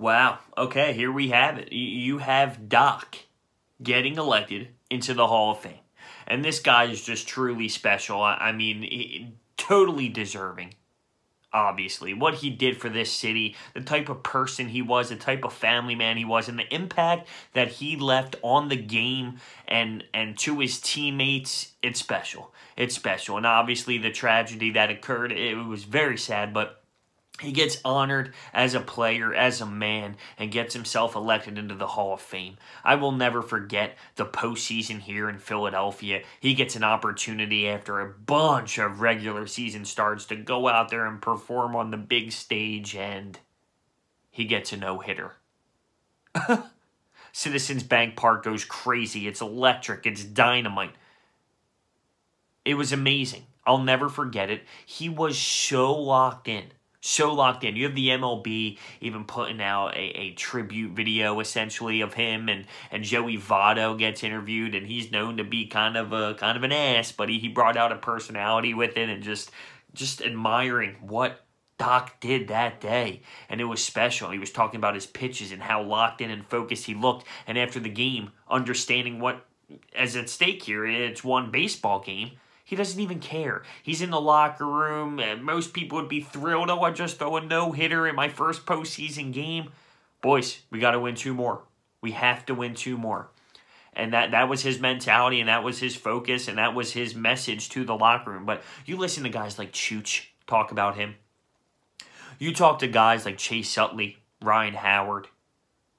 Wow. Okay, here we have it. You have Doc getting elected into the Hall of Fame. And this guy is just truly special. I mean, totally deserving, obviously. What he did for this city, the type of person he was, the type of family man he was, and the impact that he left on the game and to his teammates, it's special. It's special. And obviously the tragedy that occurred, it was very sad, but he gets honored as a player, as a man, and gets himself elected into the Hall of Fame. I will never forget the postseason here in Philadelphia. He gets an opportunity after a bunch of regular season starts to go out there and perform on the big stage, and he gets a no-hitter. Citizens Bank Park goes crazy. It's electric. It's dynamite. It was amazing. I'll never forget it. He was so locked in. So locked in. You have the MLB even putting out a tribute video essentially of him, and Joey Votto gets interviewed, and he's known to be kind of an ass, but he brought out a personality with it, and just admiring what Doc did that day. And it was special. He was talking about his pitches and how locked in and focused he looked, and after the game, understanding what is at stake here. It's one baseball game. He doesn't even care. He's in the locker room, and most people would be thrilled. Oh, I just throw a no-hitter in my first postseason game. Boys, we got to win 2 more. We have to win 2 more. And that was his mentality, and that was his focus, and that was his message to the locker room. But you listen to guys like Chooch talk about him. You talk to guys like Chase Utley, Ryan Howard,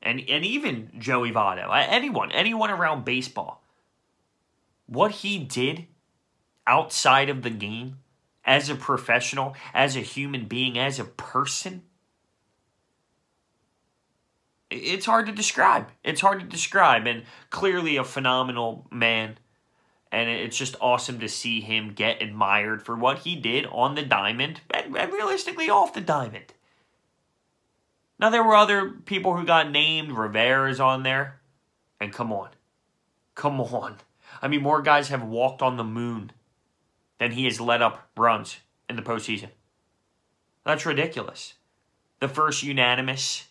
and even Joey Votto. Anyone around baseball. What he did outside of the game, as a professional, as a human being, as a person, it's hard to describe. It's hard to describe, and clearly a phenomenal man, and it's just awesome to see him get admired for what he did on the diamond, and realistically off the diamond. Now, there were other people who got named. Rivera's on there, and come on. Come on. I mean, more guys have walked on the moon than he has let up runs in the postseason. That's ridiculous. The first unanimous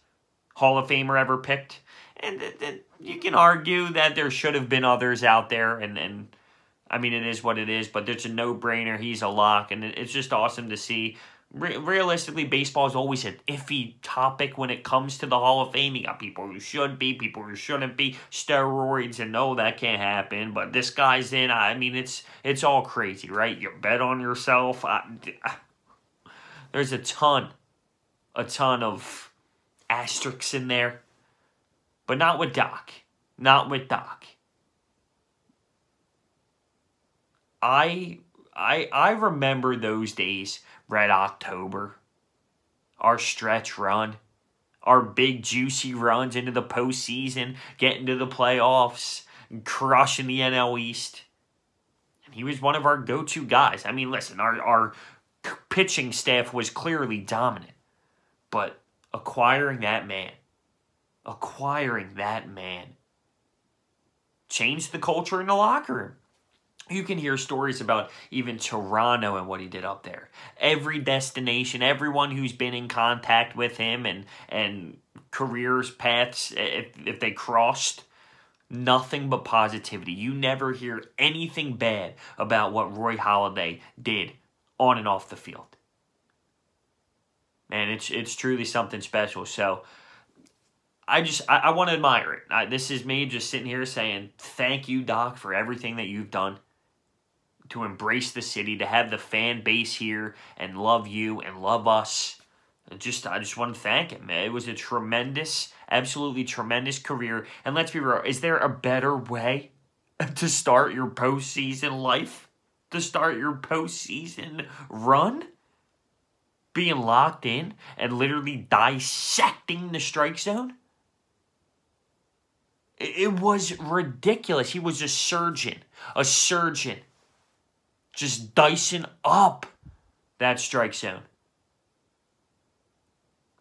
Hall of Famer ever picked. And you can argue that there should have been others out there. And I mean, it is what it is. But there's a no-brainer. He's a lock. And it's just awesome to see. Realistically, baseball is always an iffy topic when it comes to the Hall of Fame. You got people who should be, people who shouldn't be, steroids, and no, that can't happen. But this guy's in. I mean, it's all crazy, right? You bet on yourself. There's a ton of asterisks in there, but not with Doc. Not with Doc. I remember those days. Red October, our stretch run, our big juicy runs into the postseason, getting to the playoffs, and crushing the NL East. And he was one of our go-to guys. I mean, listen, our pitching staff was clearly dominant. But acquiring that man, changed the culture in the locker room. You can hear stories about even Toronto and what he did up there. Every destination, everyone who's been in contact with him and careers, paths, if they crossed, nothing but positivity. You never hear anything bad about what Roy Halladay did on and off the field. Man, it's truly something special. So I want to admire it. This is me just sitting here saying, thank you, Doc, for everything that you've done to embrace the city, to have the fan base here and love you and love us. I just want to thank him. It was a tremendous, absolutely tremendous career. And let's be real, is there a better way to start your postseason life? To start your postseason run? Being locked in and literally dissecting the strike zone? It was ridiculous. He was a surgeon. Just dicing up that strike zone.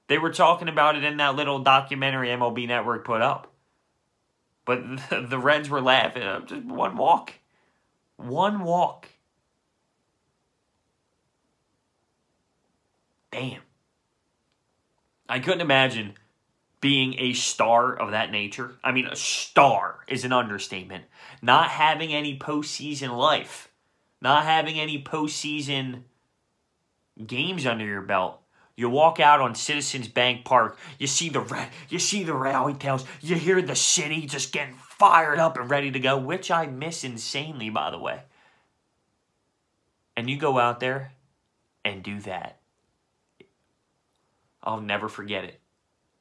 They were talking about it in that little documentary MLB Network put up. But the Reds were laughing. Just one walk. One walk. Damn. I couldn't imagine being a star of that nature. I mean, a star is an understatement. Not having any postseason life. Not having any postseason games under your belt. You walk out on Citizens Bank Park. You see the rally tails. You hear the city just getting fired up and ready to go, which I miss insanely, by the way. And you go out there and do that. I'll never forget it.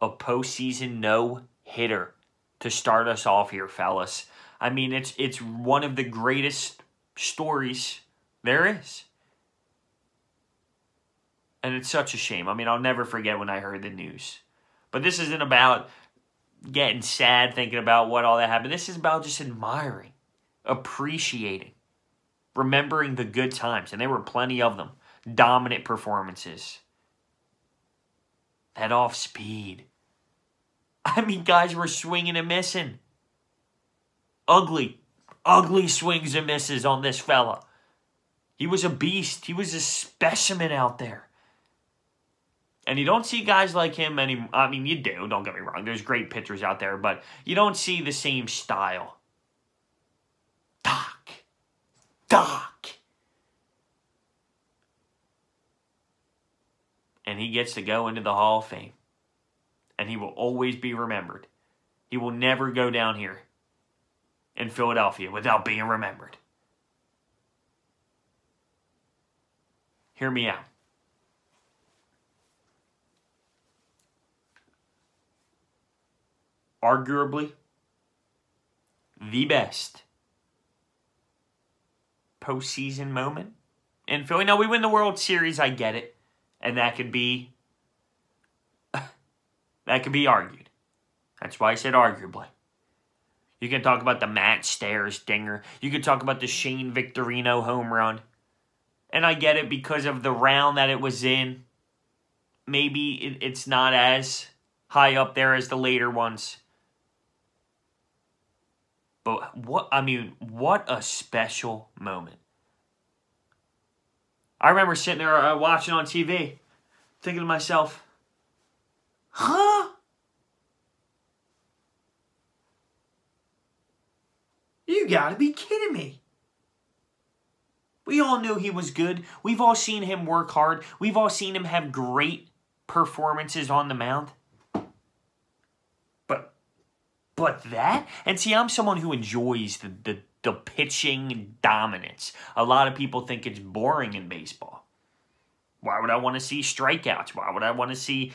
A postseason no-hitter to start us off here, fellas. I mean, it's one of the greatest stories there is. And it's such a shame. I mean, I'll never forget when I heard the news. But this isn't about getting sad thinking about what all that happened. This is about just admiring, appreciating, remembering the good times. And there were plenty of them. Dominant performances. That off speed. I mean, guys were swinging and missing. Ugly swings and misses on this fella. He was a beast. He was a specimen out there. And you don't see guys like him anymore. I mean, you do. Don't get me wrong. There's great pitchers out there, but you don't see the same style. Doc. And he gets to go into the Hall of Fame. And he will always be remembered. He will never go down here in Philadelphia without being remembered. Hear me out. Arguably the best postseason moment in Philly. Now, we win the World Series, I get it. And that could be argued. That's why I said arguably. You can talk about the Matt Stairs dinger. You can talk about the Shane Victorino home run. And I get it because of the round that it was in. Maybe it's not as high up there as the later ones. But what a special moment. I remember sitting there watching on TV, thinking to myself, huh? You gotta be kidding me. We all knew he was good. We've all seen him work hard. We've all seen him have great performances on the mound. But that? And see, I'm someone who enjoys the pitching dominance. A lot of people think it's boring in baseball. Why would I want to see strikeouts? Why would I want to see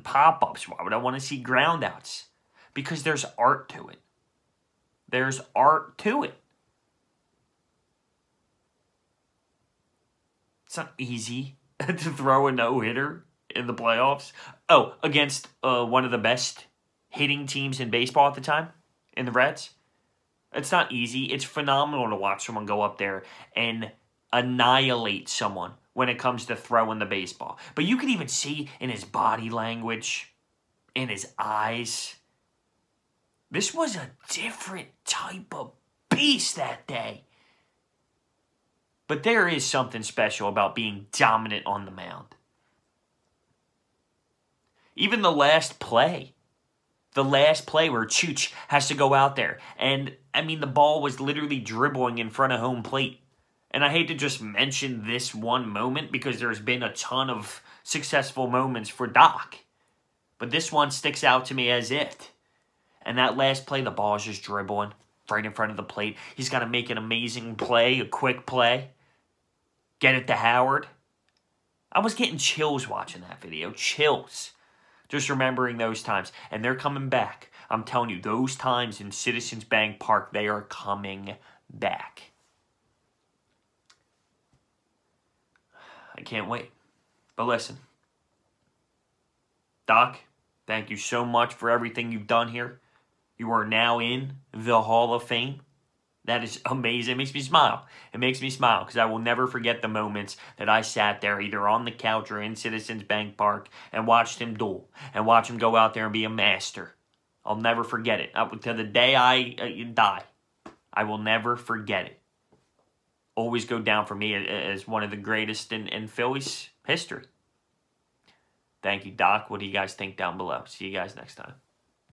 pop-ups? Why would I want to see groundouts? Because there's art to it. There's art to it. It's not easy to throw a no-hitter in the playoffs. Oh, against one of the best hitting teams in baseball at the time, in the Reds. It's not easy. It's phenomenal to watch someone go up there and annihilate someone when it comes to throwing the baseball. But you can even see in his body language, in his eyes. This was a different type of beast that day. But there is something special about being dominant on the mound. Even the last play where Chooch has to go out there. And, I mean, the ball was literally dribbling in front of home plate. And I hate to just mention this one moment because there's been a ton of successful moments for Doc. But this one sticks out to me as it. And that last play, the ball is just dribbling right in front of the plate. He's got to make an amazing play, a quick play. Get it to Howard. I was getting chills watching that video. Chills. Just remembering those times. And they're coming back. I'm telling you, those times in Citizens Bank Park, they are coming back. I can't wait. But listen. Doc, thank you so much for everything you've done here. You are now in the Hall of Fame. That is amazing. It makes me smile. It makes me smile because I will never forget the moments that I sat there either on the couch or in Citizens Bank Park and watched him duel and watch him go out there and be a master. I'll never forget it. Up to the day I die, I will never forget it. Always go down for me as one of the greatest in Philly's history. Thank you, Doc. What do you guys think down below? See you guys next time.